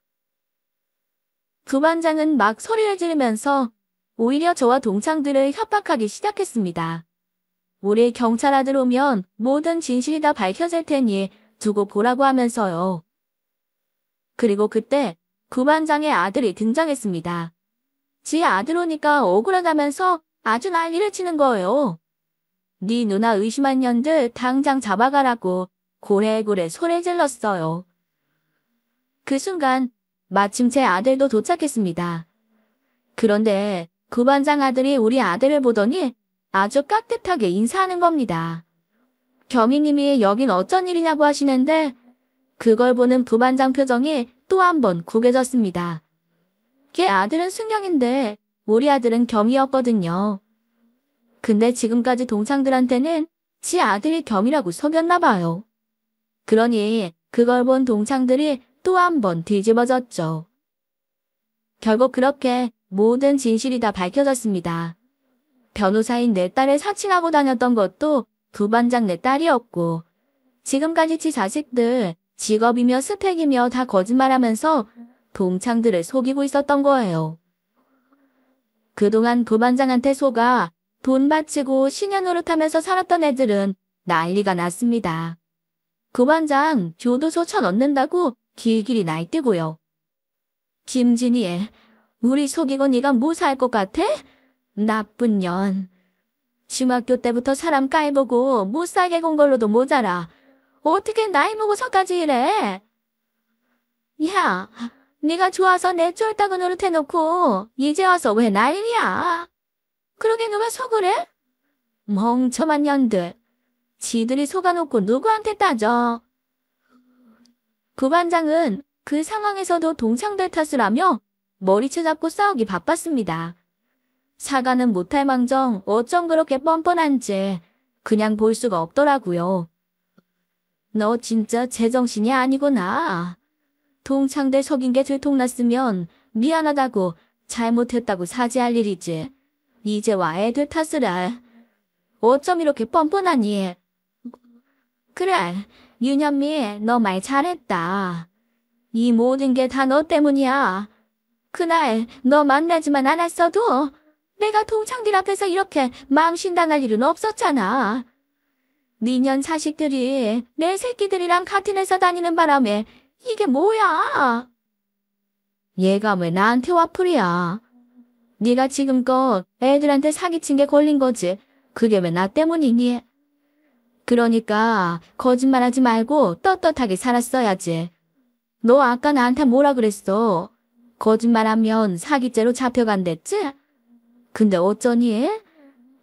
부반장은 막 소리를 지르면서 오히려 저와 동창들을 협박하기 시작했습니다. 우리 경찰 아들 오면 모든 진실이 다 밝혀질 테니 두고 보라고 하면서요. 그리고 그때 부반장의 아들이 등장했습니다. 지 아들 오니까 억울하다면서 아주 난리를 치는 거예요. 네 누나 의심한 년들 당장 잡아가라고 고래고래 소리 질렀어요. 그 순간 마침 제 아들도 도착했습니다. 그런데 부반장 아들이 우리 아들을 보더니 아주 깍듯하게 인사하는 겁니다. 겸이님이 여긴 어쩐 일이냐고 하시는데 그걸 보는 부반장 표정이 또 한 번 구겨졌습니다. 걔 아들은 승경인데 우리 아들은 겸이었거든요. 근데 지금까지 동창들한테는 지 아들이 겸이라고 속였나 봐요. 그러니 그걸 본 동창들이 또 한 번 뒤집어졌죠. 결국 그렇게 모든 진실이 다 밝혀졌습니다. 변호사인 내 딸을 사칭하고 다녔던 것도 부반장 내 딸이었고 지금까지 지 자식들 직업이며 스펙이며 다 거짓말하면서 동창들을 속이고 있었던 거예요. 그동안 부반장한테 속아 돈 바치고 시녀 노릇하면서 살았던 애들은 난리가 났습니다. 부반장 교도소 쳐넣는다고 길길이 날뛰고요. 김진희, 우리 속이고 네가 무사할 것 같아? 나쁜 년. 중학교 때부터 사람 까이보고 못 살게 군 걸로도 모자라. 어떻게 나이 먹어서까지 이래? 야, 네가 좋아서 내 쫄따구 노릇해놓고 이제 와서 왜 난리야? 그러게 누가 속을 해? 멍청한 년들. 지들이 속아놓고 누구한테 따져? 부반장은 그 상황에서도 동창들 탓을 하며 머리채 잡고 싸우기 바빴습니다. 사과는 못할 망정 어쩜 그렇게 뻔뻔한지 그냥 볼 수가 없더라고요. 너 진짜 제정신이 아니구나. 동창들 속인 게 들통났으면 미안하다고 잘못했다고 사죄할 일이지. 이제 와 애들 탓을 해. 어쩜 이렇게 뻔뻔하니? 그래, 유년미 너 말 잘했다. 이 모든 게 다 너 때문이야. 그날 너 만나지만 않았어도 내가 동창들 앞에서 이렇게 망신당할 일은 없었잖아. 니년 자식들이 내 새끼들이랑 같은 회사 다니는 바람에 이게 뭐야? 얘가 왜 나한테 와플이야? 네가 지금껏 애들한테 사기친 게 걸린 거지. 그게 왜 나 때문이니? 그러니까 거짓말하지 말고 떳떳하게 살았어야지. 너 아까 나한테 뭐라 그랬어? 거짓말하면 사기죄로 잡혀간댔지? 근데 어쩌니?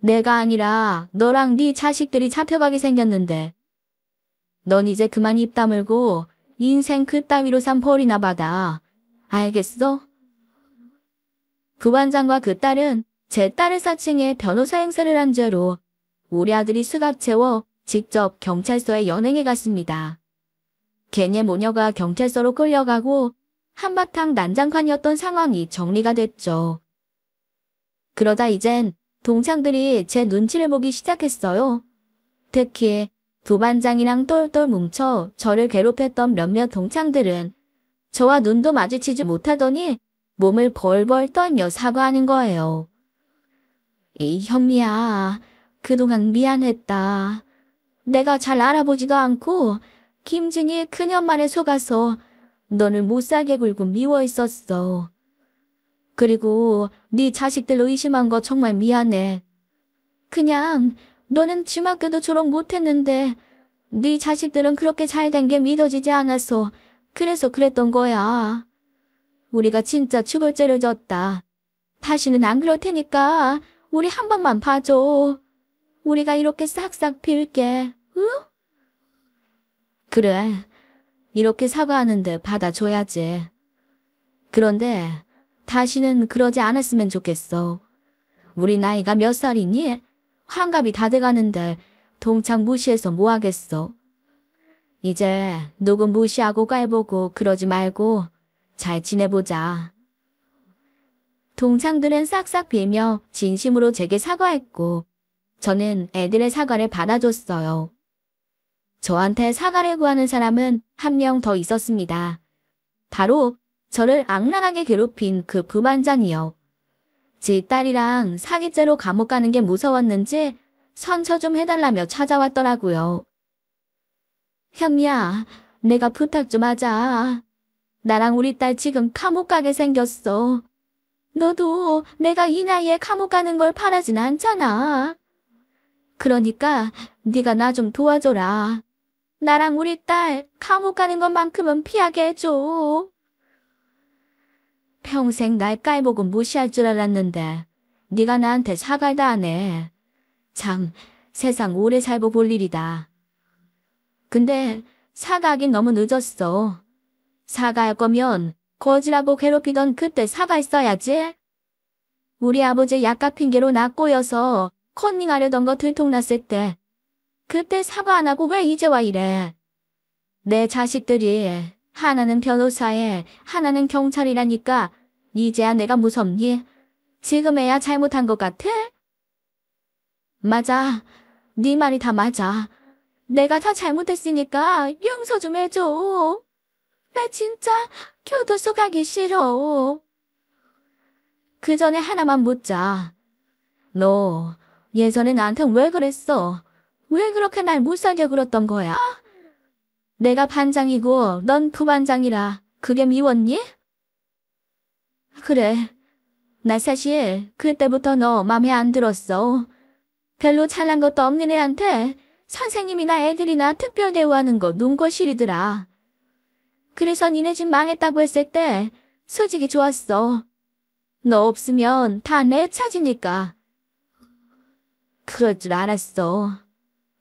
내가 아니라 너랑 네 자식들이 잡혀가게 생겼는데. 넌 이제 그만 입 다물고 인생 그따위로 산 벌이나 받아. 알겠어? 부반장과 그 딸은 제 딸을 사칭해 변호사 행세를 한 죄로 우리 아들이 수갑 채워 직접 경찰서에 연행해 갔습니다. 걔네 모녀가 경찰서로 끌려가고 한바탕 난장판이었던 상황이 정리가 됐죠. 그러다 이젠 동창들이 제 눈치를 보기 시작했어요. 특히 부반장이랑 똘똘 뭉쳐 저를 괴롭혔던 몇몇 동창들은 저와 눈도 마주치지 못하더니 몸을 벌벌 떨며 사과하는 거예요. 이 현미야, 그동안 미안했다. 내가 잘 알아보지도 않고 김진이 그년 말에 속아서 너를 못살게 굴고 미워했었어. 그리고 네 자식들 의심한 거 정말 미안해. 그냥 너는 중학교도 졸업 못했는데 네 자식들은 그렇게 잘 된 게 믿어지지 않아서 그래서 그랬던 거야. 우리가 진짜 죽을 죄를 졌다. 다시는 안 그럴 테니까 우리 한 번만 봐줘. 우리가 이렇게 싹싹 빌게. 응? 그래. 이렇게 사과하는데 받아줘야지. 그런데 다시는 그러지 않았으면 좋겠어. 우리 나이가 몇 살이니? 환갑이 다 돼가는데 동창 무시해서 뭐 하겠어. 이제 누구 무시하고 깔보고 그러지 말고 잘 지내보자. 동창들은 싹싹 빌며 진심으로 제게 사과했고 저는 애들의 사과를 받아줬어요. 저한테 사과를 구하는 사람은 한 명 더 있었습니다. 바로 저를 악랄하게 괴롭힌 그 부반장이요. 지 딸이랑 사기죄로 감옥 가는 게 무서웠는지 선처 좀 해달라며 찾아왔더라고요. 현미야, 내가 부탁 좀 하자. 나랑 우리 딸 지금 감옥 가게 생겼어. 너도 내가 이 나이에 감옥 가는 걸 바라진 않잖아. 그러니까 네가 나 좀 도와줘라. 나랑 우리 딸 감옥 가는 것만큼은 피하게 해줘. 평생 날 깔보고 무시할 줄 알았는데 네가 나한테 사과를 다 하네. 참, 세상 오래 살고 볼 일이다. 근데 사과하긴 너무 늦었어. 사과할 거면 거지라고 괴롭히던 그때 사과했어야지. 우리 아버지 약값 핑계로 나 꼬여서 컨닝하려던 거 들통났을 때 그때 사과 안 하고 왜 이제 와 이래. 내 자식들이 하나는 변호사에 하나는 경찰이라니까 이제야 내가 무섭니? 지금 애야 잘못한 것 같아? 맞아. 네 말이 다 맞아. 내가 다 잘못했으니까 용서 좀 해줘. 나 진짜 교도소 가기 싫어. 그 전에 하나만 묻자. 너 예전에 나한테 왜 그랬어? 왜 그렇게 날 못살게 굴었던 거야? 내가 반장이고 넌 부반장이라 그게 미웠니? 그래. 나 사실 그때부터 너 맘에 안 들었어. 별로 잘난 것도 없는 애한테 선생님이나 애들이나 특별 대우하는 거 눈꼴시리더라. 그래서 니네 집 망했다고 했을 때 솔직히 좋았어. 너 없으면 다 내 차지니까. 그럴 줄 알았어.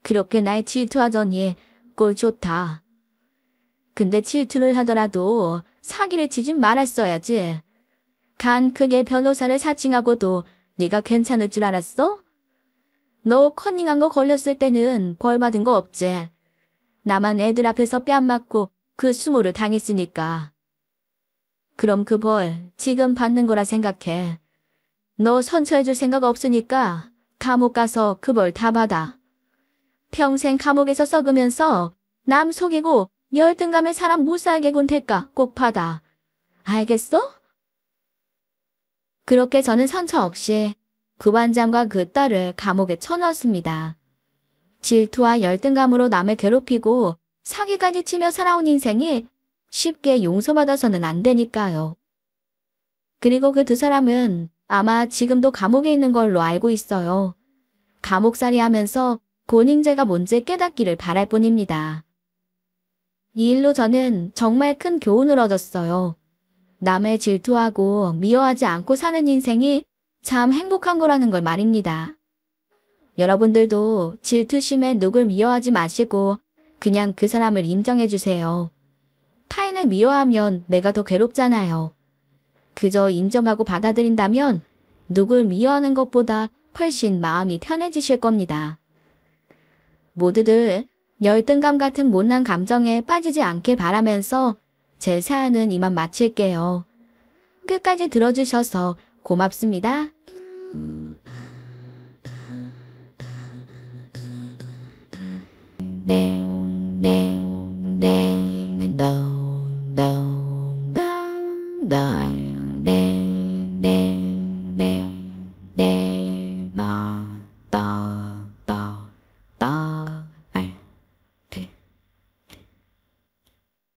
그렇게 날 질투하더니 꼴 좋다. 근데 질투를 하더라도 사기를 치지 말았어야지. 간 크게 변호사를 사칭하고도 네가 괜찮을 줄 알았어? 너 커닝한 거 걸렸을 때는 벌 받은 거 없지. 나만 애들 앞에서 뺨 맞고 그 수모를 당했으니까. 그럼 그 벌 지금 받는 거라 생각해. 너 선처해줄 생각 없으니까 감옥 가서 그 벌 다 받아. 평생 감옥에서 썩으면서 남 속이고 열등감에 사람 못 살게 군 대가 꼭 받아. 알겠어? 그렇게 저는 선처 없이 부반장과 그 딸을 감옥에 쳐넣었습니다. 질투와 열등감으로 남을 괴롭히고 사기까지 치며 살아온 인생이 쉽게 용서받아서는 안 되니까요. 그리고 그 두 사람은 아마 지금도 감옥에 있는 걸로 알고 있어요. 감옥살이 하면서 본인죄가 뭔지 깨닫기를 바랄 뿐입니다. 이 일로 저는 정말 큰 교훈을 얻었어요. 남의 질투하고 미워하지 않고 사는 인생이 참 행복한 거라는 걸 말입니다. 여러분들도 질투심에 누굴 미워하지 마시고 그냥 그 사람을 인정해주세요. 타인을 미워하면 내가 더 괴롭잖아요. 그저 인정하고 받아들인다면 누굴 미워하는 것보다 훨씬 마음이 편해지실 겁니다. 모두들 열등감 같은 못난 감정에 빠지지 않길 바라면서 제 사연은 이만 마칠게요. 끝까지 들어주셔서 고맙습니다. 네.